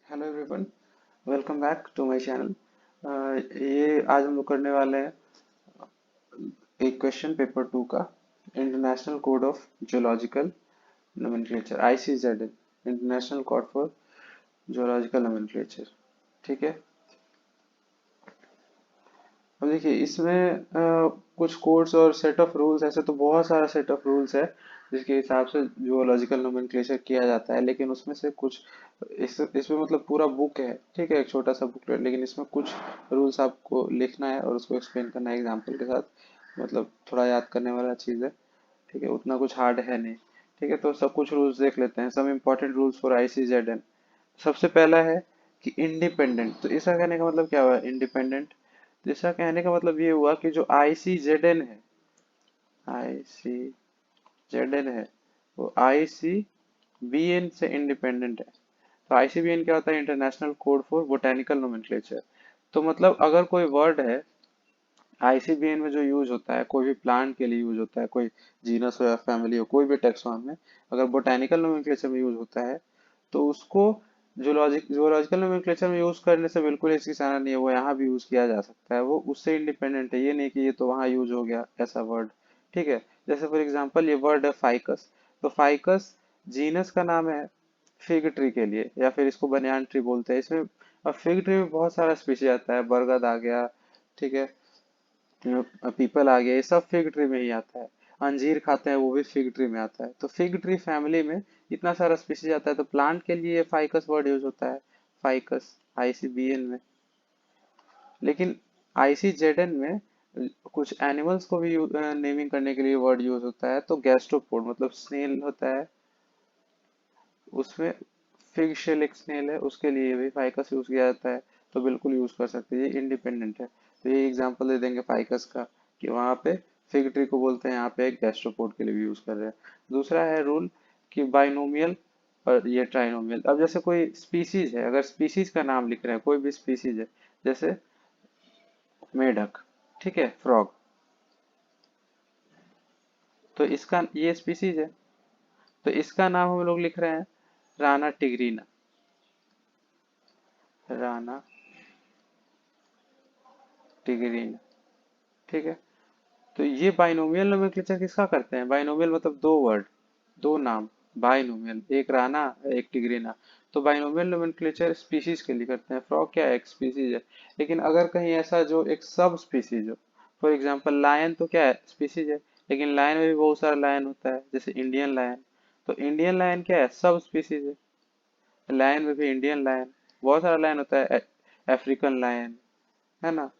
Hello everyone, welcome back to my channel. ये आज हम लोग करने वाले हैं एक क्वेश्चन पेपर 2 का international code of geological nomenclature ICZ, international code for geological nomenclature. ठीक है। अब देखिए इसमें कुछ कोड्स और सेट ऑफ रूल्स, ऐसे तो बहुत सारा सेट ऑफ रूल्स है जिसके हिसाब से जियोलॉजिकल नोमेनक्लेचर किया जाता है, लेकिन उसमें से कुछ इसमें मतलब पूरा बुक है। ठीक है, एक छोटा सा बुकलेट, लेकिन इसमें कुछ रूल्स आपको लिखना है और उसको एक्सप्लेन करना है एग्जाम्पल के साथ। मतलब थोड़ा याद करने वाला चीज़ है। ठीक है, उतना कुछ हार्ड है नहीं। ठीक है, तो सब कुछ रूल्स देख लेते हैं। Some important rules for ICZ. सबसे पहला है कि इंडिपेंडेंट। तो इसका कहने का मतलब क्या हुआ, इंडिपेंडेंट। तो इसका कहने का मतलब ये हुआ कि जो आईसीजेडएन है, आईसीजेडएन है, वो आईसीबीएन से इंडिपेंडेंट है। तो आईसीबीएन क्या होता है, international code for botanical nomenclature. तो मतलब अगर कोई वर्ड है आईसीबीएन में जो यूज होता है, कोई भी प्लांट के लिए यूज होता है, कोई जीनस हो या फैमिली हो, कोई भी टेक्सॉन में अगर बोटेनिकल नोमेनक्लेचर में यूज होता है, तो उसको जूलॉजिकल नोमेनक्लेचर में यूज करने से बिल्कुल हिचकिचाना नहीं है। वो यहाँ भी यूज किया जा सकता है, वो उससे इंडिपेंडेंट है। ये नहीं कि ये तो वहाँ यूज हो गया ऐसा वर्ड। ठीक है, जैसे फॉर एग्जांपल ये वर्ड है फाइकस। तो फाइकस जीनस का नाम है फिग ट्री के लिए, या फिर इसको बनियान ट्री बोलते हैं। इसमें अब फिग ट्री में बहुत सारा स्पीशीज आता है, बरगद आ गया, ठीक है, पीपल आ गया, ये सब फिग ट्री में ही आता है। अंजीर खाते हैं, वो भी फिग ट्री में आता है। तो फिग ट्री फैमिली में इतना सारा स्पीशीज आता है, तो प्लांट के लिए फाइकस वर्ड यूज होता है, फाइकस आईसीबीएन में। लेकिन आईसीजेडएन में कुछ एनिमल्स को भी नेमिंग करने के लिए वर्ड यूज होता है। तो गैस्ट्रोपोड मतलब स्नेल होता है, उसमें फिग शेल एक स्नेल है, उसके लिए भी फाइकस यूज किया जाता है। तो बिल्कुल यूज कर सकते हैं, ये इंडिपेंडेंट है। तो ये एग्जांपल दे देंगे फाइकस का कि वहां पे फिग ट्री को बोलते हैं, यहाँ पे एक गैस्ट्रोपोड के लिए भी यूज कर रहे हैं। दूसरा है रूल कि बाइनोमियल और ये ट्राइनोमियल। अब जैसे कोई स्पीसीज है, अगर स्पीसीज का नाम लिख रहे हैं, कोई भी स्पीसीज है, जैसे मेढक, ठीक है, फ्रॉग, तो इसका ये स्पीसीज है, तो इसका नाम हम लोग लिख रहे हैं राना टिग्रीना, राना टिग्रीना। ठीक है, तो ये बाइनोमियल नोमेनक्लेचर किसका करते हैं, बाइनोमियल मतलब दो वर्ड, दो नाम, बाइनोमियल, एक राना एक टिग्रीना। तो बाइनोमियल नोमेनक्लेचर स्पीशीज के लिए करते हैं। फ्रॉग क्या है, एक स्पीशीज है। लेकिन अगर कहीं ऐसा जो एक सब स्पीशीज हो, फॉर एग्जांपल लायन, तो क्या है, स्पीशीज है, लेकिन लायन में भी बहुत सारा लायन होता है, जैसे इंडियन लायन। तो इंडियन लायन क्या है, सब स्पीशीज है। लायन में भी इंडियन लायन, बहुत सारा लायन होता है, अफ्रीकन लायन, है ना।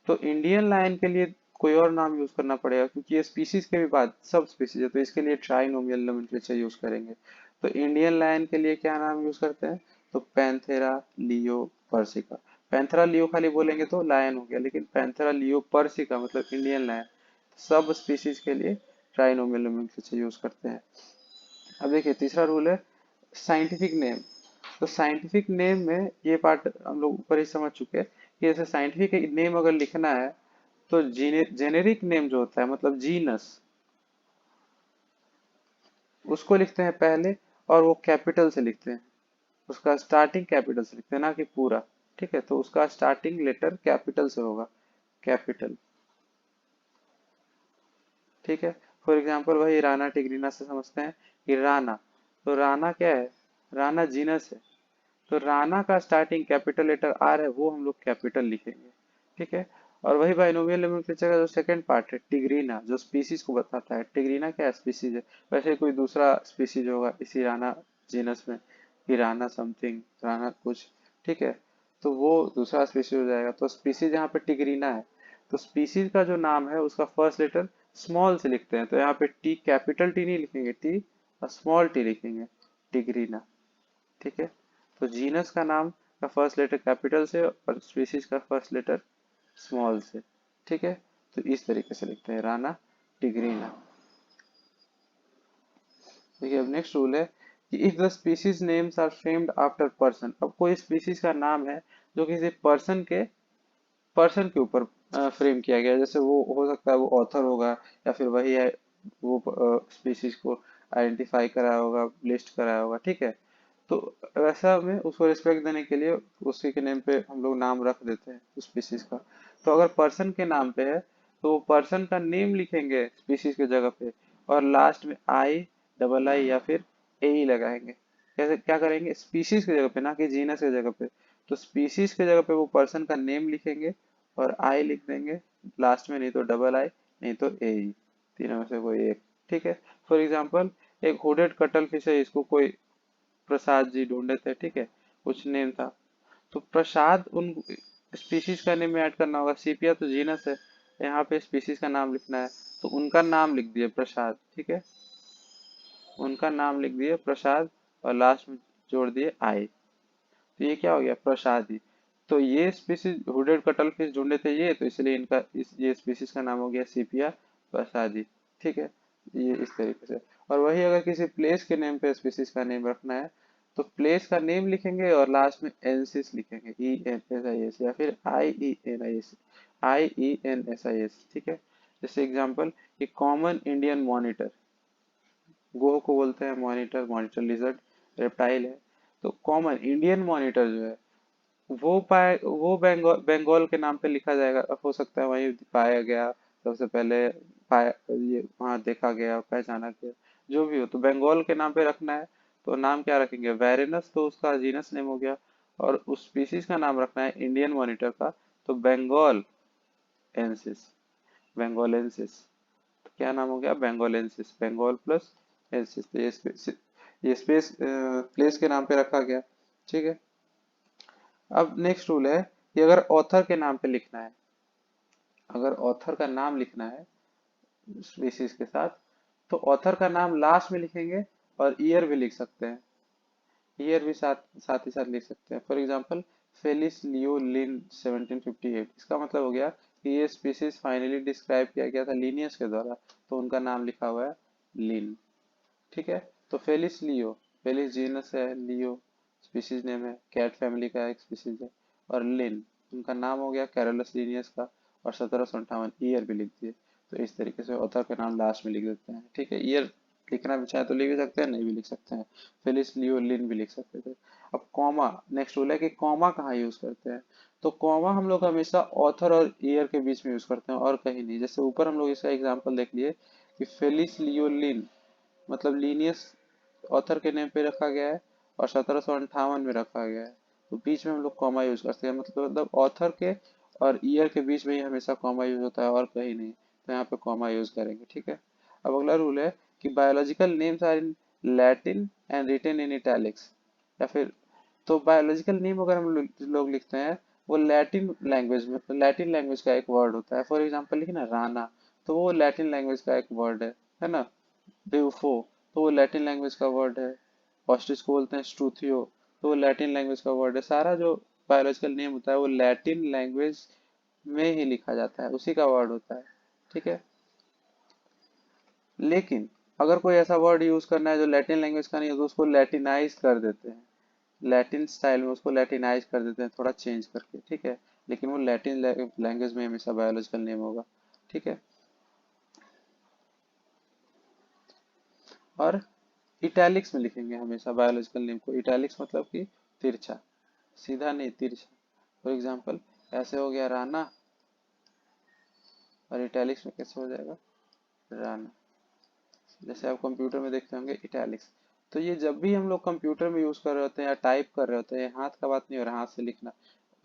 तो इंडियन लायन के लिए कोई और नाम यूज करना पड़ेगा, क्योंकि ये स्पीसीज के भी बाद सब स्पीसीज है, तो इसके लिए ट्राइनोमियल नोमेनक्लेचर यूज करेंगे। तो इंडियन लायन के लिए क्या नाम यूज करते हैं, तो Panthera leo persica. Panthera leo खाली बोलेंगे तो लायन हो गया, लेकिन पैंथेरा लियो पर्सिका मतलब इंडियन लायन। सब स्पीसीज के लिए ट्राइनोमियल नोमेनक्लेचर यूज करते हैं। अब देखिए तीसरा रूल है साइंटिफिक नेम। तो साइंटिफिक नेम में ये पार्ट हम लोग ऊपर ही समझ चुके हैं कि जैसे साइंटिफिक नेम अगर लिखना है, तो जेनेरिक नेम जो होता है मतलब जीनस, उसको लिखते हैं पहले, और वो कैपिटल से लिखते हैं। उसका स्टार्टिंग कैपिटल से लिखते हैं, ना कि पूरा। ठीक है, तो उसका स्टार्टिंग लेटर कैपिटल से होगा, कैपिटल। ठीक है, फॉर एग्जांपल वही राना टिग्रीना से समझते हैं कि राना, तो राना क्या है, राना जीनस है। तो राना का स्टार्टिंग कैपिटल लेटर आर है, वो हम लोग कैपिटल लिखेंगे। ठीक है, और वही बाइनोमियल नोमेनक्लेचर का जो सेकंड पार्ट है टिग्रीना, जो स्पीसीज को बताता है। टिग्रीना क्या स्पीसीज है, वैसे कोई दूसरा स्पीसीज होगा इसी राना जीनस में, कि राना समथिंग, राना कुछ। ठीक है, तो वो दूसरा स्पीसीज हो जाएगा। तो स्पीसीज यहाँ पे टिग्रीना है, तो स्पीसीज का जो नाम है उसका फर्स्ट लेटर स्मॉल से लिखते हैं। तो यहाँ पे टी, कैपिटल टी नहीं लिखेंगे, टी और स्मॉल टी लिखेंगे, टिग्रीना। ठीक है, तो जीनस का नाम का फर्स्ट लेटर कैपिटल से और स्पीसीज का फर्स्ट लेटर स्मॉल से। ठीक है, तो इस तरीके से लिखते हैं राना टिग्रीना। देखिए अब नेक्स्ट रूल है कि if the species names are framed after person. अब कोई स्पीसीज का नाम है जो किसी पर्सन के ऊपर फ्रेम किया गया है, जैसे वो हो सकता है वो ऑथर होगा, या फिर वही है वो स्पीसीज को आइडेंटिफाई कराया होगा, लिस्ट कराया होगा। ठीक है, तो वैसा में उसको रिस्पेक्ट देने के लिए उसी के नेम पे हम लोग नाम रख देते हैं उस स्पीशीज का। तो अगर पर्सन के नाम पे है तो वो पर्सन का नेम लिखेंगे स्पीशीज की जगह पे, और लास्ट में आई, डबल आई या फिर ए ही लगाएंगे। कैसे क्या करेंगे, स्पीशीज की जगह पे, ना कि जीनस की जगह पे। तो स्पीशीज की जगह पे वो पर्सन का नेम लिखेंगे और आई लिख देंगे लास्ट में, नहीं तो डबल आई, नहीं तो ए ही, तीनों में से कोई एक। ठीक है। फॉर एग्जाम्पल एक हुडेड कटल फिश है, इसको कोई प्रसाद जी ढूंढे थे, ठीक है, कुछ नेम था। तो प्रसाद उन स्पीशीज का नेम में ऐड करना होगा, सीपिया तो जीनस है, यहाँ पे स्पीशीज का नाम लिखना है। तो उनका नाम लिख दिए प्रसाद, ठीक है, उनका नाम लिख दिए प्रसाद, और लास्ट में जोड़ दिए आई। तो ये क्या हो गया, प्रसादी। तो ये स्पीसीज हुडेड कटल फिश ढूंढे थे ये, तो इसलिए इनका ये स्पीसीज का नाम हो गया सीपिया प्रसादी। ठीक है, ये इस तरीके से। और वही अगर किसी प्लेस के नेम पे स्पीसीज का नेम रखना है, तो प्लेस का नेम लिखेंगे और लास्ट में एनसिस लिखेंगे, ENSIS, या फिर IENSIS। ठीक है। जैसे एग्जाम्पल कि कॉमन इंडियन मॉनिटर, गोह को बोलते हैं मॉनिटर, मॉनिटर लिजर्ड रेप्टाइल है। तो कॉमन इंडियन मॉनिटर जो है वो बंगाल के नाम पे लिखा जाएगा, हो सकता है वहीं पाया गया सबसे पहले, पाया ये वहां देखा गया पहचाना गया, जो भी हो। तो बंगाल के नाम पे रखना है तो नाम क्या रखेंगे, वेरिनस, तो उसका जीनस नेम हो गया। और उस स्पीसीज का नाम रखना है इंडियन मॉनिटर का, तो बंगाल एंसिस, बंगालेंसिस। तो क्या नाम हो गया, बंगालेंसिस, बंगाल प्लस एंसिस। तो ये स्पेस प्लेस के नाम पे रखा गया। ठीक है। अब नेक्स्ट रूल है कि अगर ऑथर के नाम पे लिखना है, अगर ऑथर का नाम लिखना है स्पीशीज के साथ, तो ऑथर का नाम लास्ट में लिखेंगे और ईयर भी लिख सकते हैं, ईयर भी साथ साथ ही साथ लिख सकते हैं। फॉर एग्जांपल फेलिस लियो लिन 1758, इसका मतलब हो गया कि ये स्पीशीज फाइनली डिस्क्राइब किया गया था लिनियस के द्वारा, तो उनका नाम लिखा हुआ है लिन। ठीक है। तो फेलिस लियो, फेलिस जीनस है, लियो स्पीशीज नेम है, कैट फैमिली का एक स्पीशीज है। और लिन उनका नाम हो गया कैरोलस लिनियस का, और 1758 ईयर भी लिख दिए। तो इस तरीके से ऑथर का नाम लास्ट में लिख देते हैं। ठीक है, ईयर लिखना भी चाहे तो लिख भी सकते हैं, नहीं भी लिख सकते हैं, फेलिस लियो लिन भी लिख सकते थे। अब कॉमा, नेक्स्ट रूल है कि कॉमा कहाँ यूज करते हैं। तो कॉमा हम लोग हमेशा ऑथर और ईयर के बीच में यूज करते हैं और कहीं नहीं। जैसे ऊपर हम लोग इसका एग्जांपल देख लिए कि फेलिस लियो लिन मतलब लीनियस ऑथर के नेम पे रखा गया है और 1758 में रखा गया है, तो बीच में हम लोग कॉमा यूज करते हैं, मतलब ऑथर के और ईयर के बीच में ही हमेशा कॉमा यूज होता है और कहीं नहीं, तो यहाँ पे कॉमा यूज करेंगे। ठीक है। अब अगला रूल है कि biological names are in Latin and written in italics, या फिर तो बायोलॉजिकल नेम अगर हम लोग लिखते हैं वो लैटिन लैंग्वेज में, लैटिन लैंग्वेज का एक वर्ड होता है। फॉर एग्जांपल लिखे ना राना, तो वो लैटिन लैंग्वेज का एक वर्ड है ना। ब्यूफो, तो वो लैटिन लैंग्वेज का वर्ड है। ऑस्ट्रिच को बोलते हैं स्ट्रूथियो, तो वो लैटिन लैंग्वेज का वर्ड है। सारा जो बायोलॉजिकल नेम होता है वो लैटिन लैंग्वेज में ही लिखा जाता है, उसी का वर्ड होता है। ठीक है। लेकिन अगर कोई ऐसा वर्ड यूज करना है जो लैटिन लैंग्वेज का नहीं है, तो उसको लैटिनाइज कर देते हैं, लैटिन स्टाइल में उसको लैटिनाइज कर देते हैं, थोड़ा चेंज करके। ठीक है। लेकिन वो लैटिन लैंग्वेज में हमेशा बायोलॉजिकल नेम होगा। ठीक है। और इटैलिक्स में लिखेंगे हमेशा बायोलॉजिकल नेम को, इटैलिक्स मतलब कि तिरछा, सीधा नहीं तिरछा। फॉर एग्जांपल ऐसे हो गया राना, और इटैलिक्स में कैसे हो जाएगा, राना। जैसे आप कंप्यूटर में देखते होंगे इटैलिक्स। तो ये जब भी हम लोग कंप्यूटर में यूज कर रहे होते हैं या टाइप कर रहे होते हैं, हाथ का बात नहीं हो रहा, हाथ से लिखना,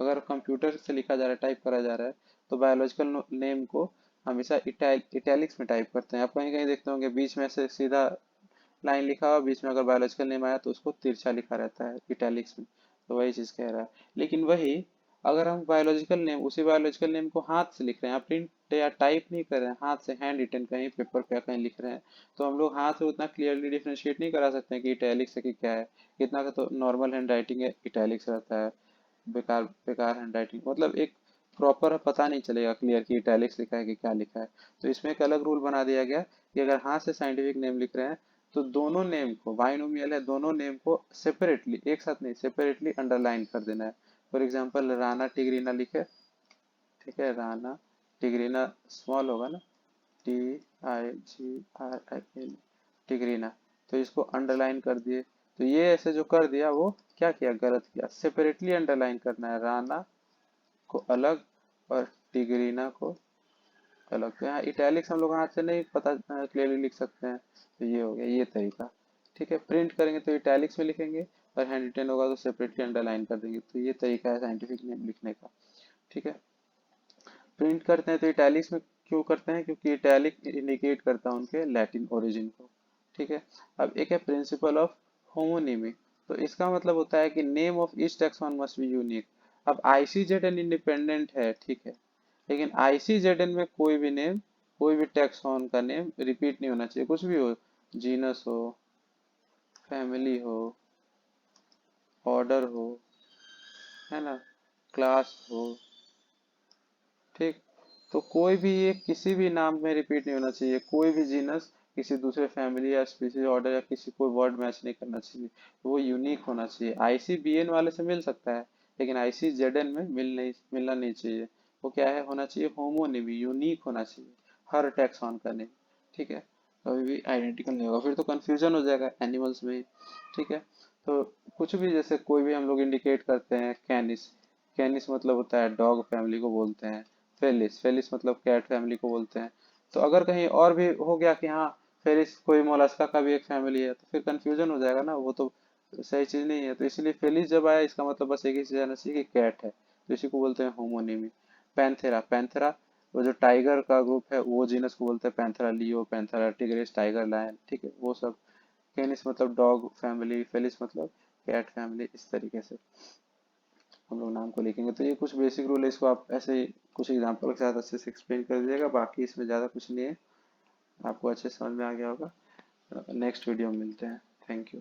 अगर कंप्यूटर से लिखा जा रहा है, टाइप करा जा रहा है, तो बायोलॉजिकल नेम को हमेशा इटैलिक्स में टाइप करते हैं। आप कहीं कहीं देखते होंगे बीच में से सीधा लाइन लिखा हुआ, बीच में अगर बायोलॉजिकल नेम आया तो उसको तिरछा लिखा रहता है इटैलिक्स में। तो वही चीज कह रहा है। लेकिन वही अगर हम बायोलॉजिकल नेम, उसी बायोलॉजिकल नेम को हाथ से लिख रहे हैं, प्रिंट या टाइप नहीं कर रहे हैं, हाथ से हैंड रिटन कहीं पेपर पे कहीं लिख रहे हैं, तो हम लोग हाथ से उतना क्लियरली डिफरेंशिएट नहीं करा सकते हैं कि इटैलिक्स है कि क्या है। इतना का तो नॉर्मल हैंड राइटिंग है इटैलिक्स रहता है, बेकार बेकार हैंड राइटिंग मतलब एक प्रॉपर पता नहीं चलेगा क्लियर कि इटैलिक्स लिखा है कि क्या लिखा है। तो इसमें एक अलग रूल बना दिया गया कि अगर हाथ से साइंटिफिक नेम लिख रहे हैं, तो दोनों नेम को, बाइनोमियल है, दोनों नेम को सेपरेटली, एक साथ नहीं, सेपरेटली अंडरलाइन कर देना है। फॉर एग्जांपल राना टिग्रीना लिखे, ठीक है, राना टिग्रीना स्मॉल होगा ना, TIGRIN टिग्रीना, तो इसको अंडरलाइन कर दिए। तो ये ऐसे जो कर दिया वो क्या किया, गलत किया। सेपरेटली अंडरलाइन करना है, राना को अलग और टिग्रीना को अलग। तो यहाँ इटैलिक्स हम लोग हाथ से नहीं पता क्लियरली लिख सकते हैं, तो ये हो गया ये तरीका। ठीक है, प्रिंट करेंगे तो इटैलिक्स में लिखेंगे, और हैंड रिटेन होगा तो सेपरेटली अंडरलाइन कर देंगे। तो ये तरीका है साइंटिफिक नेम लिखने का। ठीक है, प्रिंट करते हैं तो इटैलिक्स में क्यों करते हैं, क्योंकि इटैलिक इंडिकेट करता है उनके लैटिन ओरिजिन को। ठीक है, अब एक है प्रिंसिपल ऑफ होमोनिमी। तो इसका मतलब होता है कि name of each taxon must be unique. अब आईसीजेडएन इंडिपेंडेंट है, ठीक है, लेकिन आईसीजेडएन में कोई भी नेम, कोई भी टैक्सॉन का नेम रिपीट नहीं होना चाहिए, कुछ भी हो, जीनस हो, फैमिली हो, ऑर्डर हो, है ना, क्लास हो। ठीक, तो कोई भी ये किसी भी नाम में रिपीट नहीं होना चाहिए, कोई भी जीनस किसी दूसरे फैमिली या स्पीसीज ऑर्डर या किसी कोई वर्ड मैच नहीं करना चाहिए, वो यूनिक होना चाहिए। आईसीबीएन वाले से मिल सकता है, लेकिन आईसीजेडएन में मिलना नहीं चाहिए। वो क्या है, होना चाहिए होमोनिमी, यूनिक होना चाहिए हर टैक्सॉन का नेम। ठीक है, कभी भी आइडेंटिकल नहीं होगा, फिर तो कंफ्यूजन हो जाएगा एनिमल्स में। ठीक है, तो कुछ भी जैसे कोई भी हम लोग इंडिकेट करते हैं, कैनिस, कैनिस मतलब होता है डॉग फैमिली को बोलते हैं। फेलिस, फेलिस मतलब कैट फैमिली को बोलते हैं। तो अगर कहीं और भी हो गया कि हाँ फेलिस कोई मोलस्का का भी एक फैमिली है, तो फिर कंफ्यूजन हो जाएगा ना, वो तो सही चीज नहीं है। तो इसीलिए फेलिस जब आया, इसका मतलब बस एक ही चीज आना चाहिए कि कैट है, तो इसी को बोलते हैं होमोनिमी। पैंथेरा, पैंथेरा वो जो टाइगर का ग्रुप है, वो जीनस को बोलते हैं Panthera leo, Panthera tigris, tiger lion. ठीक है, वो सब। कैनिस मतलब डॉग फैमिली, फेलिस मतलब कैट फैमिली, इस तरीके से हम लोग नाम को लिखेंगे। तो ये कुछ बेसिक रूल है, इसको आप ऐसे ही कुछ एग्जांपल के साथ अच्छे से एक्सप्लेन कर दीजिएगा, बाकी इसमें ज़्यादा कुछ नहीं है, आपको अच्छे से समझ में आ गया होगा। नेक्स्ट वीडियो में मिलते हैं। Thank you.